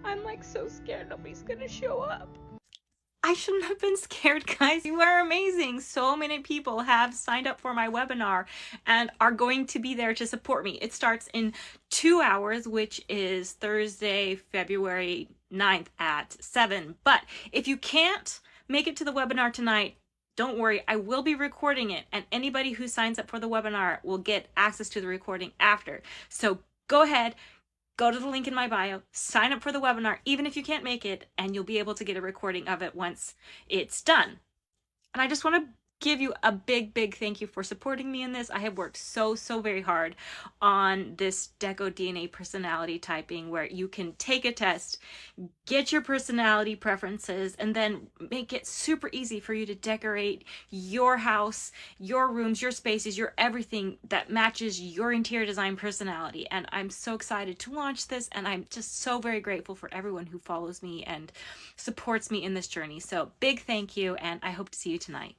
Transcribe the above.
I'm like so scared nobody's gonna show up. I shouldn't have been scared, guys. You are amazing. So many people have signed up for my webinar and are going to be there to support me. It starts in 2 hours, which is Thursday, February 9th at 7. But if you can't make it to the webinar tonight, don't worry, I will be recording it, and anybody who signs up for the webinar will get access to the recording after. So go ahead, go to the link in my bio, sign up for the webinar, even if you can't make it, and you'll be able to get a recording of it once it's done. And I just want to give you a big, big thank you for supporting me in this. I have worked so very hard on this Deco DNA personality typing, where you can take a test, get your personality preferences, and then make it super easy for you to decorate your house, your rooms, your spaces, your everything that matches your interior design personality. And I'm so excited to launch this, and I'm just so very grateful for everyone who follows me and supports me in this journey. So big thank you, and I hope to see you tonight.